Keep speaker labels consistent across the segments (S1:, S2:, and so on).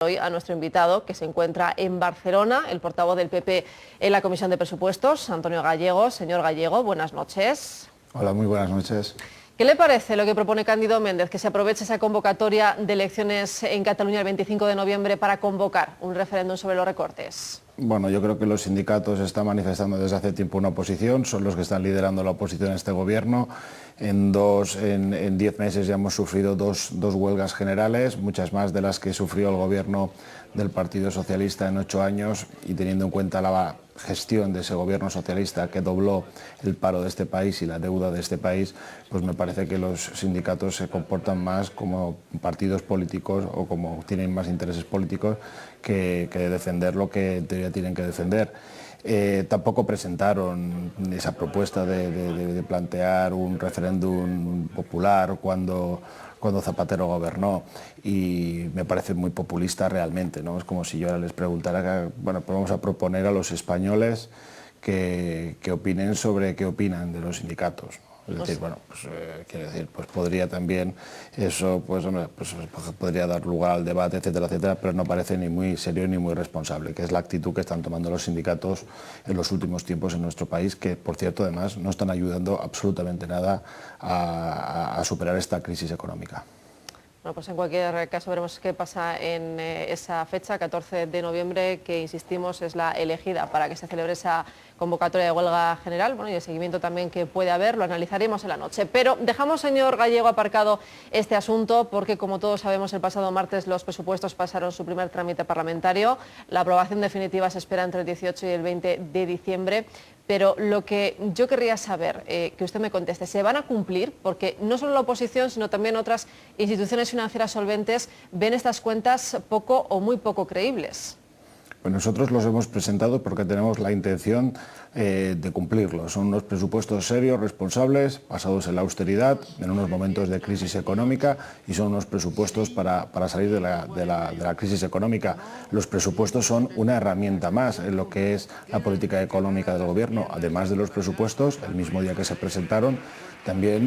S1: Hoy a nuestro invitado, que se encuentra en Barcelona, el portavoz del PP en la Comisión de Presupuestos, Antonio Gallego. Señor Gallego, buenas noches.
S2: Hola, muy buenas noches.
S1: ¿Qué le parece lo que propone Cándido Méndez, que se aproveche esa convocatoria de elecciones en Cataluña el 25 de noviembre para convocar un referéndum sobre los recortes?
S2: Bueno, yo creo que los sindicatos están manifestando desde hace tiempo una oposición, son los que están liderando la oposición a este gobierno. En 10 meses ya hemos sufrido dos huelgas generales, muchas más de las que sufrió el gobierno del Partido Socialista en 8 años, y teniendo en cuenta la gestión de ese gobierno socialista que dobló el paro de este país y la deuda de este país, pues me parece que los sindicatos se comportan más como partidos políticos o como tienen más intereses políticos que defender lo que en teoría tienen que defender. Tampoco presentaron esa propuesta de plantear un referéndum popular cuando Zapatero gobernó, y me parece muy populista realmente, ¿no? Es como si yo ahora les preguntara, bueno, pues vamos a proponer a los españoles que opinen sobre qué opinan de los sindicatos, ¿no? Es decir, bueno, pues quiero decir, pues podría también eso, pues podría dar lugar al debate, etcétera, etcétera, pero no parece ni muy serio ni muy responsable, que es la actitud que están tomando los sindicatos en los últimos tiempos en nuestro país, que por cierto además no están ayudando absolutamente nada a superar esta crisis económica.
S1: Bueno, pues en cualquier caso veremos qué pasa en esa fecha, 14 de noviembre, que insistimos es la elegida para que se celebre esa convocatoria de huelga general, bueno, y el seguimiento también que puede haber, lo analizaremos en la noche. Pero dejamos, señor Gallego, aparcado este asunto porque, como todos sabemos, el pasado martes los presupuestos pasaron su primer trámite parlamentario. La aprobación definitiva se espera entre el 18 y el 20 de diciembre. Pero lo que yo querría saber, que usted me conteste, ¿se van a cumplir? Porque no solo la oposición, sino también otras instituciones financieras solventes ven estas cuentas poco o muy poco creíbles.
S2: Pues nosotros los hemos presentado porque tenemos la intención de cumplirlos. Son unos presupuestos serios, responsables, basados en la austeridad, en unos momentos de crisis económica, y son unos presupuestos para salir de la crisis económica. Los presupuestos son una herramienta más en lo que es la política económica del gobierno. Además de los presupuestos, el mismo día que se presentaron, también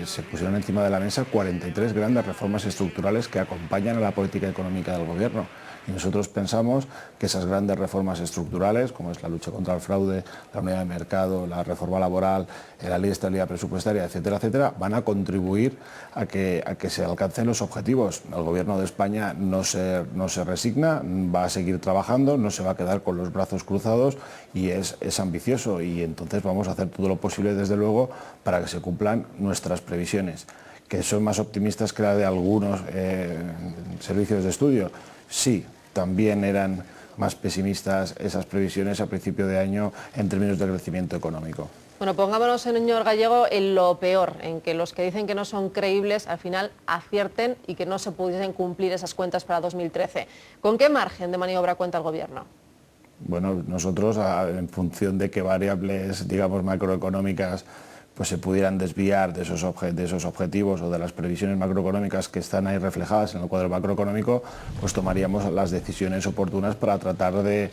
S2: se pusieron encima de la mesa 43 grandes reformas estructurales que acompañan a la política económica del gobierno. Y nosotros pensamos que esas grandes reformas estructurales, como es la lucha contra el fraude, la unidad de mercado, la reforma laboral, la ley de estabilidad presupuestaria, etcétera, etcétera, van a contribuir a que se alcancen los objetivos. El Gobierno de España no se resigna, va a seguir trabajando, no se va a quedar con los brazos cruzados, y es ambicioso, y entonces vamos a hacer todo lo posible, desde luego, para que se cumplan nuestras previsiones, que son más optimistas que la de algunos servicios de estudio. Sí, también eran más pesimistas esas previsiones a principio de año en términos de crecimiento económico.
S1: Bueno, pongámonos, señor Gallego, en lo peor, en que los que dicen que no son creíbles al final acierten y que no se pudiesen cumplir esas cuentas para 2013. ¿Con qué margen de maniobra cuenta el Gobierno?
S2: Bueno, nosotros, en función de qué variables, digamos, macroeconómicas pues se pudieran desviar de esos objetivos o de las previsiones macroeconómicas que están ahí reflejadas en el cuadro macroeconómico, pues tomaríamos las decisiones oportunas para tratar de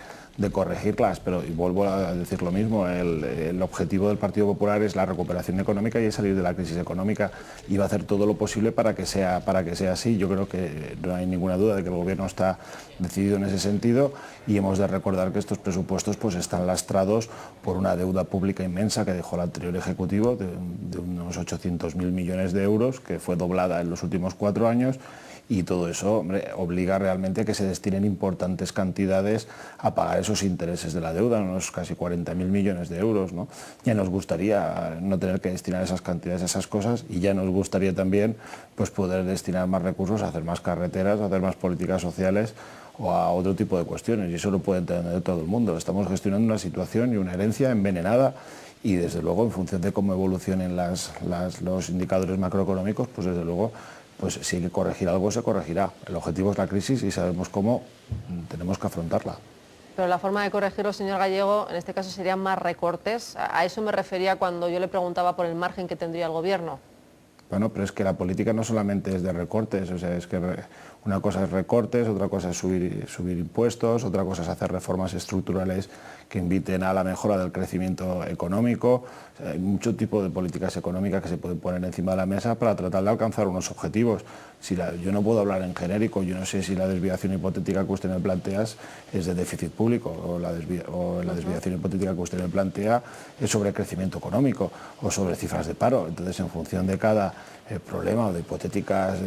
S2: corregirlas. Pero, y vuelvo a decir lo mismo, el objetivo del Partido Popular es la recuperación económica y es salir de la crisis económica, y va a hacer todo lo posible para que sea así. Yo creo que no hay ninguna duda de que el Gobierno está decidido en ese sentido, y hemos de recordar que estos presupuestos pues están lastrados por una deuda pública inmensa que dejó el anterior Ejecutivo, de unos 800.000 millones de euros, que fue doblada en los últimos 4 años, y todo eso, hombre, obliga realmente a que se destinen importantes cantidades a pagar esos intereses de la deuda, unos casi 40.000 millones de euros, ¿no? Ya nos gustaría no tener que destinar esas cantidades a esas cosas, y ya nos gustaría también pues poder destinar más recursos a hacer más carreteras, a hacer más políticas sociales o a otro tipo de cuestiones, y eso lo puede entender todo el mundo. Estamos gestionando una situación y una herencia envenenada, y desde luego, en función de cómo evolucionen los indicadores macroeconómicos, pues desde luego, pues si hay que corregir algo, se corregirá. El objetivo es la crisis y sabemos cómo tenemos que afrontarla.
S1: Pero la forma de corregirlo, señor Gallego, en este caso serían más recortes. A eso me refería cuando yo le preguntaba por el margen que tendría el Gobierno.
S2: Bueno, pero es que la política no solamente es de recortes, o sea, es que Una cosa es recortes, otra cosa es subir impuestos, otra cosa es hacer reformas estructurales que inviten a la mejora del crecimiento económico. O sea, hay mucho tipo de políticas económicas que se pueden poner encima de la mesa para tratar de alcanzar unos objetivos. Yo no puedo hablar en genérico, yo no sé si la desviación hipotética que usted me plantea es de déficit público o la desviación hipotética que usted me plantea es sobre crecimiento económico o sobre cifras de paro. Entonces, en función de cada problema o de hipotéticas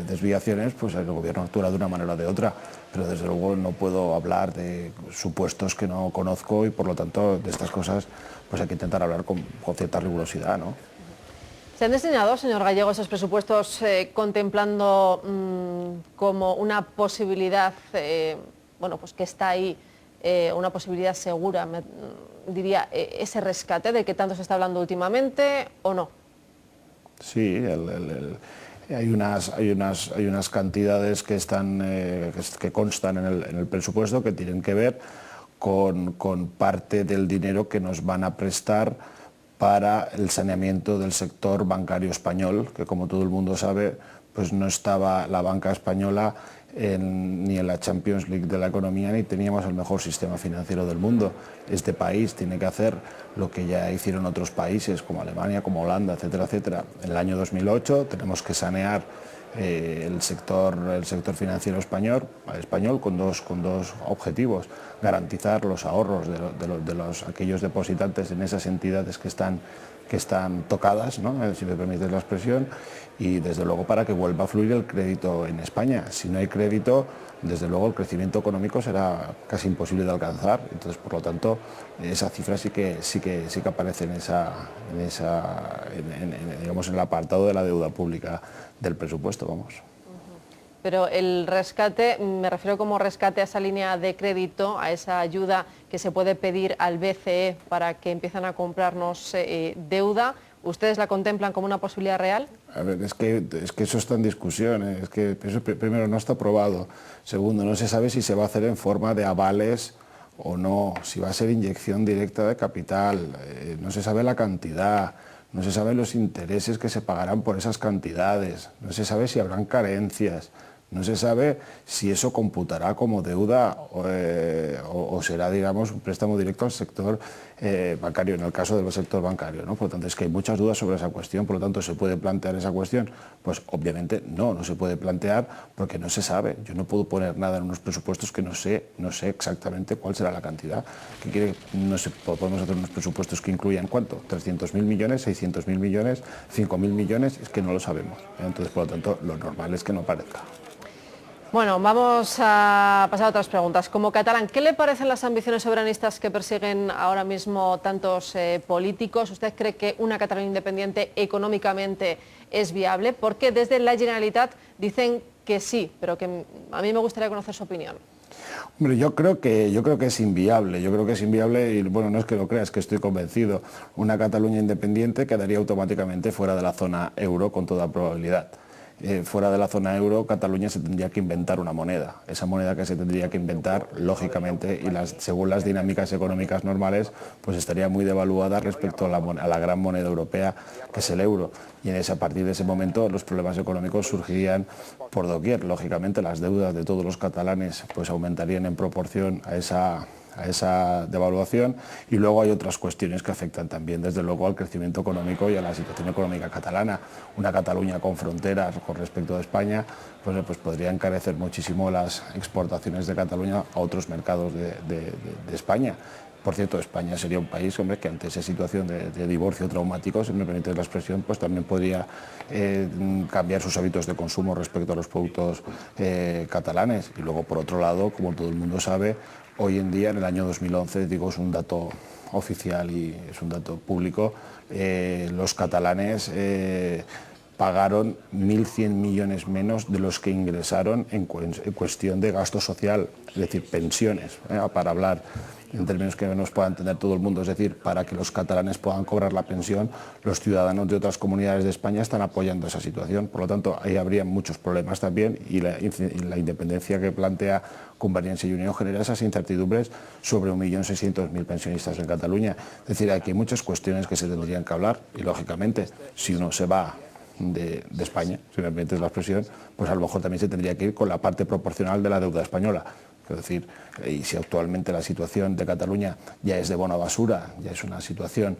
S2: desviaciones, pues el gobierno actúa de una manera o de otra, pero desde luego no puedo hablar de supuestos que no conozco y por lo tanto de estas cosas pues hay que intentar hablar con cierta rigurosidad, ¿no?
S1: ¿Se han diseñado, señor Gallego, esos presupuestos contemplando como una posibilidad, bueno, pues que está ahí, una posibilidad segura, diría, ese rescate del que tanto se está hablando últimamente o no?
S2: Sí, hay unas cantidades que constan en el presupuesto que tienen que ver con parte del dinero que nos van a prestar para el saneamiento del sector bancario español, que como todo el mundo sabe, pues no estaba la banca española ni en la Champions League de la economía, ni teníamos el mejor sistema financiero del mundo. Este país tiene que hacer lo que ya hicieron otros países, como Alemania, como Holanda, etcétera, etcétera. En el año 2008 tenemos que sanear el sector financiero español con dos objetivos: garantizar los ahorros de aquellos depositantes en esas entidades que están tocadas, ¿no? Si me permites la expresión, y desde luego para que vuelva a fluir el crédito en España. Si no hay crédito, desde luego el crecimiento económico será casi imposible de alcanzar. Entonces, por lo tanto, esa cifra sí que aparece digamos, en el apartado de la deuda pública del presupuesto, vamos.
S1: Pero el rescate, me refiero como rescate a esa línea de crédito, a esa ayuda que se puede pedir al BCE para que empiecen a comprarnos deuda. ¿Ustedes la contemplan como una posibilidad real?
S2: A ver, es que eso está en discusión, ¿eh? Es que eso, primero, no está aprobado. Segundo, no se sabe si se va a hacer en forma de avales o no, si va a ser inyección directa de capital, no se sabe la cantidad, no se saben los intereses que se pagarán por esas cantidades, no se sabe si habrán carencias. No se sabe si eso computará como deuda o será, digamos, un préstamo directo al sector bancario, en el caso del sector bancario, ¿no? Por lo tanto, es que hay muchas dudas sobre esa cuestión. Por lo tanto, ¿se puede plantear esa cuestión? Pues obviamente no se puede plantear porque no se sabe. Yo no puedo poner nada en unos presupuestos que no sé exactamente cuál será la cantidad. ¿Qué quiere? No sé, podemos hacer unos presupuestos que incluyan ¿cuánto? 300.000 millones, 600.000 millones, 5.000 millones, es que no lo sabemos. Entonces, por lo tanto, lo normal es que no parezca.
S1: Bueno, vamos a pasar a otras preguntas. Como catalán, ¿qué le parecen las ambiciones soberanistas que persiguen ahora mismo tantos políticos? ¿Usted cree que una Cataluña independiente económicamente es viable? Porque desde la Generalitat dicen que sí, pero que a mí me gustaría conocer su opinión.
S2: Hombre, yo creo que es inviable. Yo creo que es inviable y, bueno, no es que lo crea, es que estoy convencido. Una Cataluña independiente quedaría automáticamente fuera de la zona euro con toda probabilidad. Fuera de la zona euro, Cataluña se tendría que inventar una moneda. Esa moneda que se tendría que inventar, lógicamente, y según las dinámicas económicas normales, pues estaría muy devaluada respecto a la gran moneda europea, que es el euro. Y a partir de ese momento los problemas económicos surgirían por doquier. Lógicamente, las deudas de todos los catalanes pues aumentarían en proporción a esa devaluación, y luego hay otras cuestiones que afectan también desde luego al crecimiento económico y a la situación económica catalana. Una Cataluña con fronteras con respecto a España pues podría encarecer muchísimo las exportaciones de Cataluña a otros mercados de España. Por cierto, España sería un país, hombre, que ante esa situación de divorcio traumático, si me permite la expresión, pues también podría cambiar sus hábitos de consumo respecto a los productos catalanes. Y luego, por otro lado, como todo el mundo sabe, hoy en día, en el año 2011, digo, es un dato oficial y es un dato público, los catalanes pagaron 1.100 millones menos de los que ingresaron en cuestión de gasto social, es decir, pensiones, para hablar en términos que nos pueda entender todo el mundo. Es decir, para que los catalanes puedan cobrar la pensión, los ciudadanos de otras comunidades de España están apoyando esa situación. Por lo tanto, ahí habría muchos problemas también, y la independencia que plantea Convergencia y Unión genera esas incertidumbres sobre 1.600.000 pensionistas en Cataluña. Es decir, aquí hay muchas cuestiones que se tendrían que hablar y, lógicamente, si uno se va de España, si me permites la expresión, pues a lo mejor también se tendría que ir con la parte proporcional de la deuda española. Es decir, y si actualmente la situación de Cataluña ya es de bona basura, ya es una situación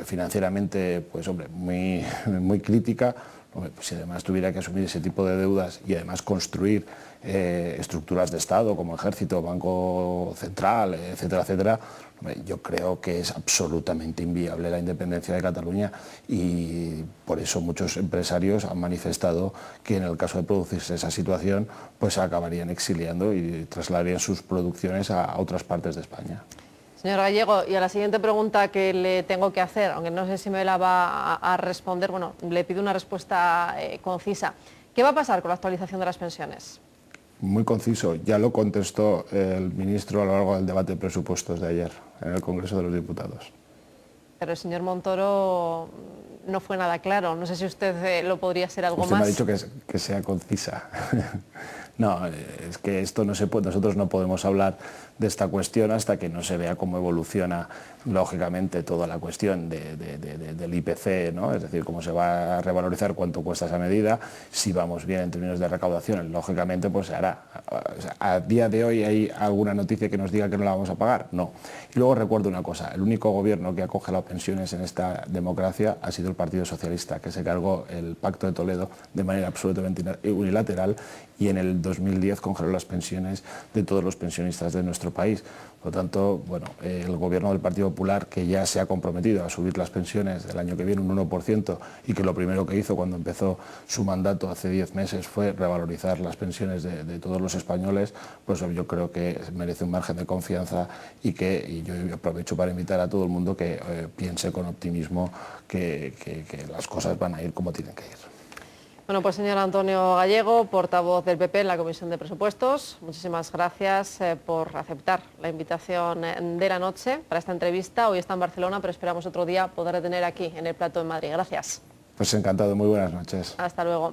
S2: financieramente, pues hombre, muy crítica, pues si además tuviera que asumir ese tipo de deudas y además construir estructuras de Estado como Ejército, Banco Central, etcétera, etcétera, yo creo que es absolutamente inviable la independencia de Cataluña y por eso muchos empresarios han manifestado que en el caso de producirse esa situación, pues acabarían exiliando y trasladarían sus producciones a otras partes de España.
S1: Señor Gallego, y a la siguiente pregunta que le tengo que hacer, aunque no sé si me la va a responder, bueno, le pido una respuesta concisa. ¿Qué va a pasar con la actualización de las pensiones?
S2: Muy conciso, ya lo contestó el ministro a lo largo del debate de presupuestos de ayer en el Congreso de los Diputados.
S1: Pero el señor Montoro no fue nada claro. No sé si usted lo podría ser algo
S2: usted
S1: más.
S2: Usted me ha dicho que sea concisa. No, es que esto no se puede, nosotros no podemos hablar de esta cuestión hasta que no se vea cómo evoluciona lógicamente toda la cuestión del IPC, ¿no? Es decir, cómo se va a revalorizar, cuánto cuesta esa medida, si vamos bien en términos de recaudación, lógicamente pues se hará. O sea, a día de hoy hay alguna noticia que nos diga que no la vamos a pagar, no. Y luego recuerdo una cosa, el único gobierno que ha congelado pensiones en esta democracia ha sido el Partido Socialista, que se cargó el Pacto de Toledo de manera absolutamente unilateral y en el 2010 congeló las pensiones de todos los pensionistas de nuestro país. Por lo tanto, bueno, el gobierno del Partido Popular, que ya se ha comprometido a subir las pensiones el año que viene un 1% y que lo primero que hizo cuando empezó su mandato hace 10 meses fue revalorizar las pensiones de todos los españoles, pues yo creo que merece un margen de confianza y yo aprovecho para invitar a todo el mundo que piense con optimismo que las cosas van a ir como tienen que ir.
S1: Bueno, pues señor Antonio Gallego, portavoz del PP en la Comisión de Presupuestos, muchísimas gracias por aceptar la invitación de la noche para esta entrevista. Hoy está en Barcelona, pero esperamos otro día poder tener aquí en el plató en Madrid. Gracias.
S2: Pues encantado, muy buenas noches.
S1: Hasta luego.